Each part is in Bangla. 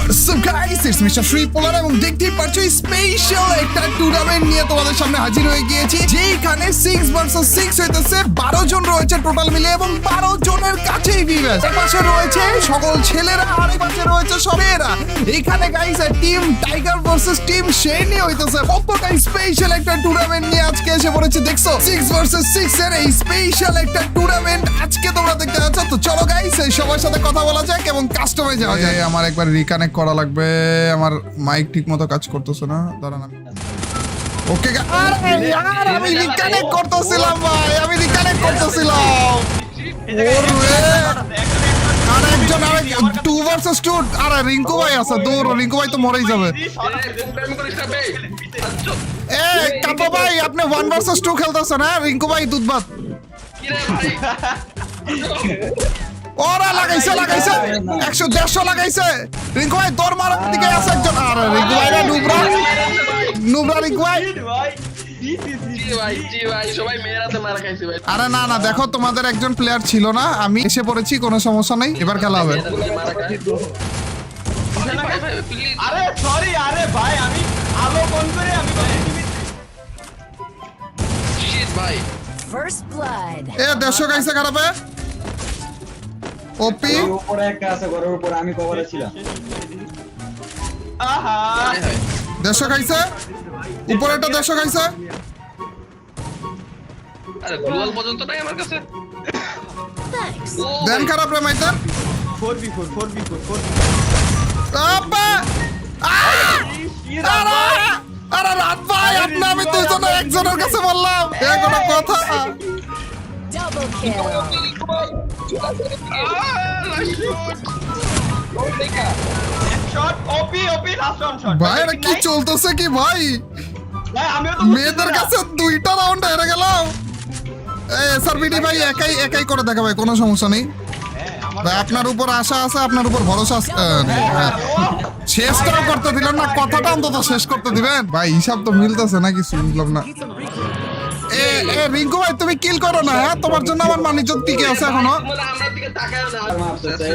What's up guys, it's mister Shri polar এবং দেখতেই পাচ্ছ স্পেশাল একটা টুর্নামেন্ট নিয়ে তোমাদের সামনে হাজির হয়ে গিয়েছি, যেখানে 6 ভার্সেস 6 হইতেছে। 12 জন রয়েছে টোটাল মিলে এবং 12 জনের কাছেই ভিউয়ার্স। এক পাশে রয়েছে সকল ছেলেরা আর এক পাশে রয়েছে সব মেয়েরা। এখানে guys team tiger versus team শেনি হইতেছে। কতটা স্পেশাল একটা টুর্নামেন্ট নিয়ে আজকে এসে পড়েছে দেখছো। 6 ভার্সেস 6 এর এই স্পেশাল একটা টুর্নামেন্ট আজকে তোমরা দেখতে যাচ্ছ। তো চলো গাইস সবার সাথে কথা বলা যাক এবং কাস্টমাইজ যাওয়া যায়। আমার একবার রিকানেক্ট করা লাগবে, আমার মাইক ঠিক মতো কাজ করতেছে না, দাঁড়ান আমি ওকে আমি রিকানেক্ট করতেছিলাম ভাই, আমি রিকানেক্ট করতেছিলাম। আরেকজন 2 ভার্সেস 2 আরে রিঙ্কু ভাই আছে, দূর রিঙ্কু ভাই তো মরেই যাবে। এ কাপো ভাই আপনি 1 ভার্সেস 2 খেলতেছেন হ্যাঁ? রিঙ্কু ভাই দুধবাত ওরা লাগাইছে 100-150 লাগাইছে। রিঙ্কু ভাই তোর মারার দিকে আছে একজন। আরে রিঙ্কু ভাই না নুবরা রিঙ্কু ভাই। আরে না দেখো তোমাদের একজন প্লেয়ার ছিল না, আমি এসে পড়েছি, কোনো সমস্যা নেই, এবার খেলা হবে। আরে সরি, আরে ভাই আমি আলো বন্ধ করে আমি ভাই First blood. এ 150 গাইছে খারাপে ওপি উপরে একটা আছে, ঘরের উপরে আমি কভারে ছিলাম। আহা 150 গাইছে উপরে একটা 150 গাইছে। আরে গ্লোবাল পর্যন্ত নাই আমার কাছে। Thanks. দেন খারাপ রে মাইতার 4v4 আপা আরে রাত ভাই আপনি আমি দুইজনে একজনের কাছে বললাম এ কোনো কথা। Double kill. শট ওপি লাস্ট শট ভাই এটা কি চলতেছে কি ভাই? ভাই আমিও তো মেয়েদের কাছে 2টা রাউন্ড হেরে গেলাম। এই এসআরবিডি ভাই একাই করে দেখা ভাই, কোনো সমস্যা নেই ভাই, আপনার উপর আশা আছে, আপনার উপর ভরসা আছে। শেষটাও করতে দিলেন না, কথাটা অন্তত শেষ করতে দিবেন ভাই। হিসাব তো মিলতেছে না, কিছু বুঝলাম না। এ রিঙ্কু ভাই তুমি কিল করো না হ্যাঁ, তোমার জন্য আমার মানিজ্জত টিকে আছে এখনো। আমার দিকে তাকায় না মারতেছে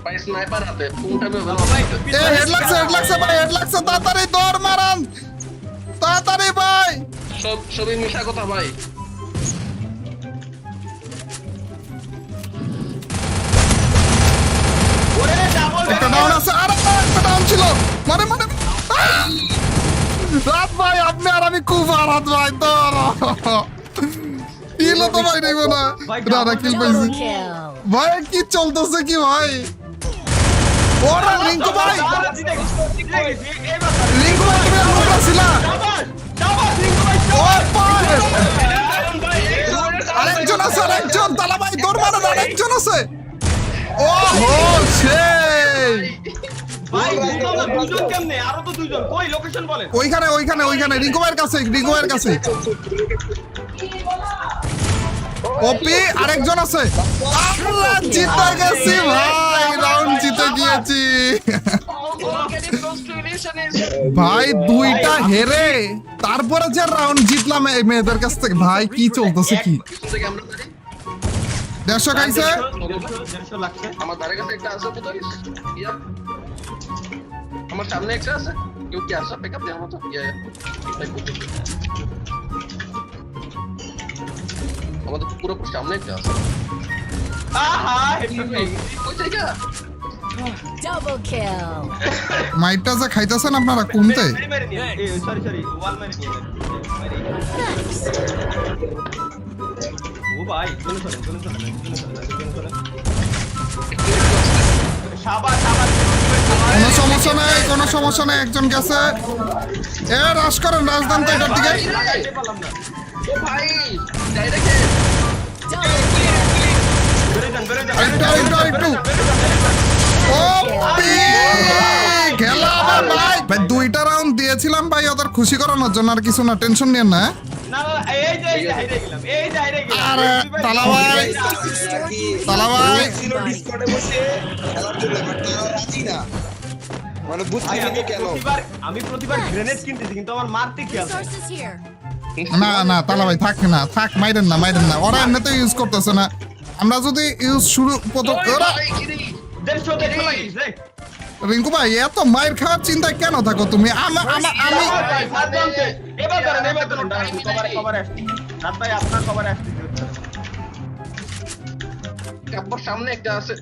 ভাই, স্নাইপার হাতে কোনটা এ হেড লাগছে ভাই, হেড লাগছে, তাড়াতাড়ি দৌড় মারান তাড়াতাড়ি ভাই। সবই মিশা কথা ভাই। ওরে ডাবল একটা ডাউন আছে, আরে একটা ডাউন ছিল মানে রাত ভাই আপনি আর আমি খুব রাত ভাই তোর কিলো তো ভাই নেব না, দাদা কিল পাইছি Double kill. ভাই। কি চলতেছে কি ভাই? ওরে রিঙ্কু ভাই রিঙ্কু ভাই তুমি আমার কাছে ছিলা। ও ভাই আরেকজন আছে, আরেকজন তালা ভাই দৌড় মারেন, আরেকজন আছে। ও হো সেই ভাই দুজন কেমনে, আরো তো দুজন, কই লোকেশন বলেন। ওইখানে রিঙ্কু ভাইয়ের কাছে ওপি আরেকজন আছে। আমরা জিতে গেছি ভাই, রাউন্ড জিতে গিয়েছি ভাই, 2টা হেরে তারপরে যে রাউন্ড জিতলাম এই মেয়েদের কাছ থেকে। ভাই কি চলতেছে কি? 150 গাইছে 150 লাগছে আমার ধারে কাছে একটা আছে তো ইয়া, আমার সামনে একটা আছে, কেউ কি আসা পিকআপ দেওয়ার মতো ইয়া আমাদের তো পুরো সামনে একটা আছে। আহা হেডশট নেই ওই জায়গা Double kill. মাইটটা যে খাইতেছেন আপনারা কোনতে? সরি ওয়াল মারি Thanks. ও ভাই চলে শাবাশ কোনো সমস্যা নেই একজন গেছে। এ রাশ করেন, রাজধান তো এটার দিকে। পেলাম না ও ভাই ডাইরেক্ট একটু ও খেলা ভাই 2টা রাউন্ড দিয়েছিলাম ভাই ওদের খুশি করানোর জন্য, আর কিছু না, টেনশন নিয়েন না। না এই যে হাইরে গেলাম আরে তালা ভাই ছিল ডিসকর্ডে বসে খেলার জন্য, বাট তারা রাজি না, মানে বুঝতে ভাই, কেন। আমি প্রতিবার গ্রেনেড কিনতেছি কিন্তু আমার মারতে খেয়াল নাই। Resources here. না তালা ভাই থাক মাইরেন না, ওরা এমনিতে ইউজ করতেছে না। আমরা যদি ইউজ শুরু প্রথম ওরা 150 লাগিস রে রিঙ্কু ভাই এত মায়ের খাওয়ার চিন্তায় কেন থাকো তুমি আমি ভাই, সাতজন শেষ। এবার ধরেন, কভারে আসছি। রাত ভাই, আপনার কভারে আসছি। কাব্বর সামনে একটা আছে।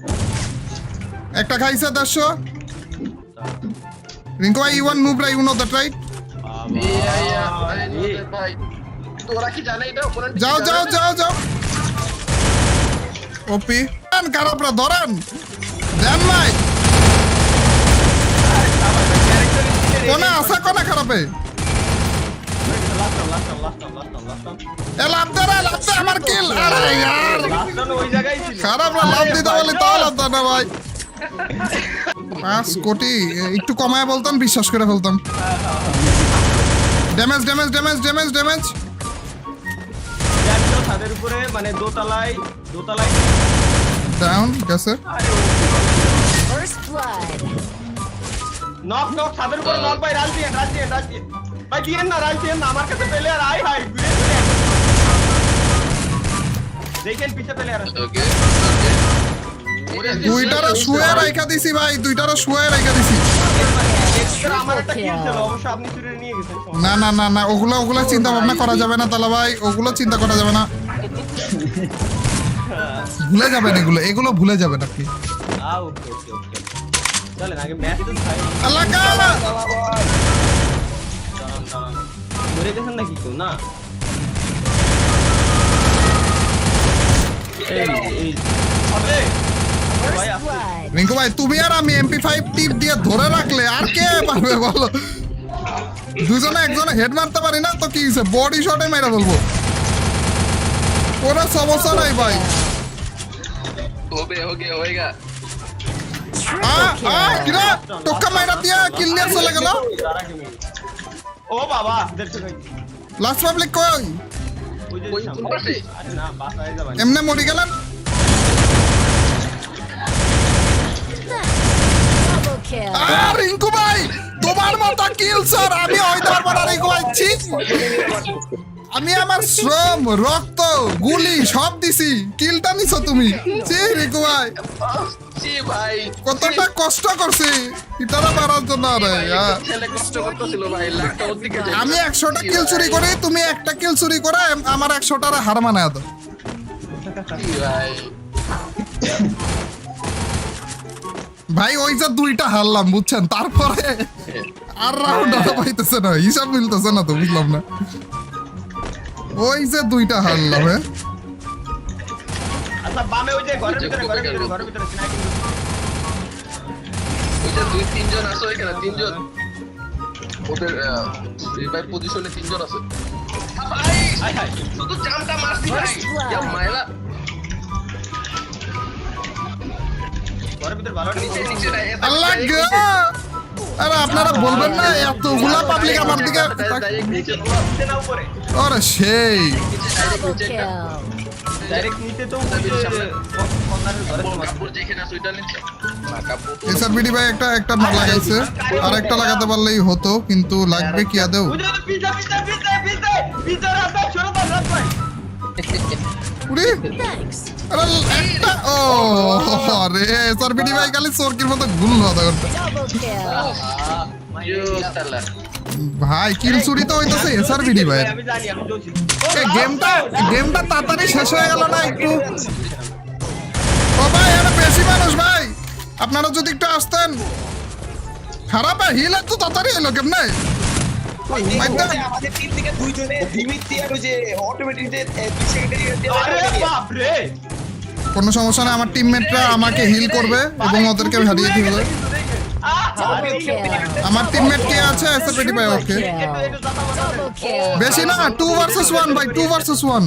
একটা খাইছে 150 রিঙ্কু ভাই you one move right you know that right ভাই তোরা কি জানে এটা opponent কি যাও জানে? যাও যাও যাও ওপি খারাপরা ধরেন দেন ভাই কোনা আসা কোনা খারাপে এ লাভ দে রে, লাভ দে আমার কিল আরে यार ওই জায়গায় ছিল। খারাপরা লাভ দিতে বলি তাও লাভ দেয় না ভাই 5 কোটি একটু কমায় বলতাম বিশ্বাস করে ফেলতাম damage damage damage damage damage যাচ্ছিল ছাদের উপরে, মানে দোতলায়। ডাউন গেছে First blood. নক ছাদের উপরে নক ভাই, রাজ দিয়ে ভাই, দিয়েন না, রাজ দিয়েন না, আমার কাছে পেলে আর আই হাই ঘুরে দেখেন পিছে পেলে আর ওকে দুইটারও শুয়ে রাইখা দিছি ভাই দুইটারও শুয়ে রাইখা দিছি আমার একটা কিল ছিল, অবশ্য আপনি চুরি নিয়ে গেছেন। না না না না ওগুলো চিন্তা ভাবনা করা যাবে না তালা ভাই ওগুলো চিন্তা করা যাবে না ভুলে যাবেন এগুলো ভুলে যাবেন আপনি ওকে চলেন আগে ম্যাচ তো খাই। আল্লাহ কালা দাঁড়ান। মরে গেছেন নাকি কেউ? না, এই হবে ভাই, First blood. রিঙ্কু ভাই তুমি আর আমি MP5 টিপ দিয়ে ধরে রাখলে আর কে পারবে বলো দুজনে একজনে হেড মারতে পারি না তো কি হইছে বডি শটে মেরে বলবো কোনো সমস্যা নাই ভাই होएगा কিরা টোকা মাইরা দিয়া কিলিয়ার চলে গেল ও বাবা, দেখছো ভাই, লাস্ট পাবলিক কই ওই যে ওই সামনে। কোন পাশে? আরে না, বাসায় যাবেন। এমনে মরি গেলেন Double kill. রিঙ্কু ভাই তোমার মতো কিল স্যার আমি হইতে পারবো না রিঙ্কু ভাই ছি আমি আমার শ্রম রক্ত গুলি সব দিছি কিলটা নিছো তুমি ছি রিঙ্কু ভাই জি ভাই কতটা কষ্ট করছি ইতারা মারার জন্য রে ছেলে কষ্ট করতেছিল ভাই লাখটা ওর দিকে যায়। আমি 100টা কিল চুরি করি তুমি একটা কিল চুরি করে আমার 100টার হার মানায় দাও জি ভাই ভাই ওই যে দুইটা হারলাম বুঝছেন তারপরে আর রাউন্ড আর পাইতেছে না হিসাব মিলতেছে না তো বুঝলাম না ওই যে দুইটা হারলাম আচ্ছা, বামে ওই যে ঘরের ভিতরে স্নাইপিং। ওই যে 2-3 জন আছে ওইখানে 3 জন ওদের রিভাইভ পজিশনে 3 জন আছে ভাই হাই হাই, শুধু জামটা মারছি ভাই First blood. ইয়া মাইলা ঘরের ভিতরে ভালো নিচে নাই আল্লাহ গো আরে আপনারা বলবেন না এতগুলা পাবলিক আমার দিকে ডাইরেক্ট নিচে নিচে না উপরে, আরে সেই Double kill. ডাইরেক্ট নিচে তো ওই যে কর্নারের ঘরে তোমার। কাপড় যেখানে আছে ওইটা নিচে না কাপড় এসআর বিডি ভাই একটা লাগাইছে আর একটা লাগাতে পারলেই হতো কিন্তু লাগবে কি আদেও ওই যে পিছে রাস্তা ছোট রাস্তা ভাই। উড়ি Thanks. আরে একটা ও আরে এসআর বিডি ভাই খালি চোরকির মতো গুল হতো Double kill. ইউ তালা ভাই কিল চুরি তো হইতাছে এসআর বিডি ভাই আমি জানি, আমি জ্বলছি। এই গেমটা তাড়াতাড়ি শেষ হয়ে গেল না একটু ও ভাই আরে বেশি মানুষ ভাই আপনারা যদি একটু আসতেন খারাপ হিল এত তাড়াতাড়ি এলো কেমনে আমাদের টিম থেকে দুইজনে দিমিত্রি আর ওই যে অটোমেটিক যে 2 সেকেন্ডের আরে বাপ রে, কোনো সমস্যা নেই আমার টিমমেটরা আমাকে হিল করবে এবং ওদেরকে হারিয়ে দিবে Double kill. আমার টিমমেট কে আছে এসআর বিডি ভাই ওকে Double kill. বেশি না 2 ভার্সেস 1 ভাই 2 ভার্সেস 1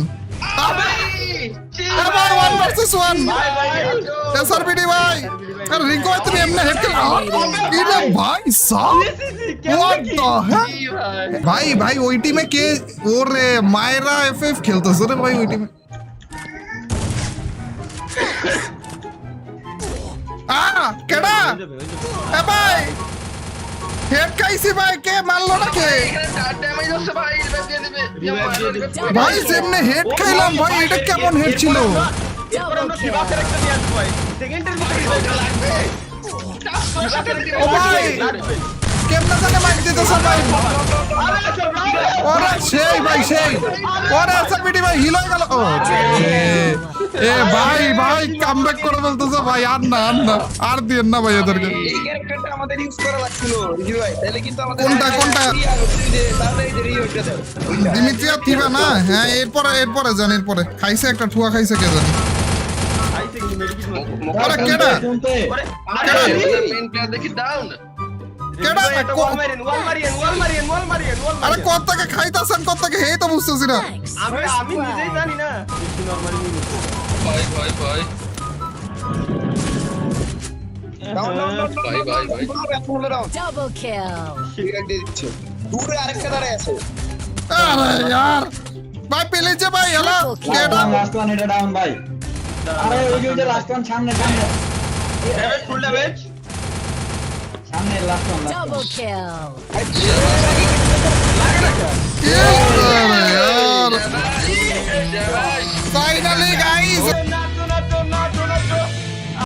আবার 1 ভার্সেস 1 এসআর বিডি ভাই আর রিঙ্কু ভাই তুমি এমনি হেড খেলা কি রে ভাই সাব হোয়াট দ্য হেক জি ভাই ভাই ওই টিমে কে ওরে মায়রা এফএফ খেলতেছে রে ভাই ওই টিমে কেডা এ ভাই হেড খাইছি ভাই কে মারলো না কে এখানে চার ড্যামেজ আছে ভাই রিভাইভ দিয়ে দিবে Revive দিয়ে দিবে। ভাই যেমনে হেড খাইলাম ভাই এটা কেমন হেড ছিল এরপর আমরা শিবাসের একটা নিয়ে আসবো ভাই, সেকেন্ডের ভিতরে লাগবে ও ভাই কেমনে জানে মাইক দিতেছে ভাই ওরে সেই ভাই সেই ওরে এসএমবিডি ভাই হিল হয়ে গেল ও এ ভাই ভাই কামব্যাক করে বলতেছে ভাই আর না আর দিয়েন না ভাই এদেরকে এই ক্যারেক্টারটা আমাদের ইউজ করা লাগছিল রিজু ভাই তাহলে কিন্তু আমাদের কোনটা? তাহলে এই যে রিওটা দাও দিমিত্রিয়া থিবা না হ্যাঁ এরপরে জান এরপরে খাইছে একটা ঠুয়া খাইছে কে জানি আইছে কি মেডিকেট আরে কেডা আরে মেন প্লেয়ার দেখি ডাউন কেডা ওয়াল মারিয়েন আরে কত থেকে খাইতাছেন কত থেকে হেই তো বুঝতেছি না আমি নিজেই জানি না বেশি নরমালি ভাই ভাই ভাই ডাউন ভাই ভাই ভাই ডাউন Double kill. ঠিক আছে দিচ্ছে দূরে আরেকটা দাঁড়ায় আছে আরে यार ভাই পেলেছে ভাই হ্যালো কেডা লাস্ট ওয়ান এটা ডাউন ভাই আরে ওই যে লাস্ট ওয়ান সামনে ড্যামেজ ফুল ড্যামেজ সামনে লাস্ট ওয়ান Double kill. কিল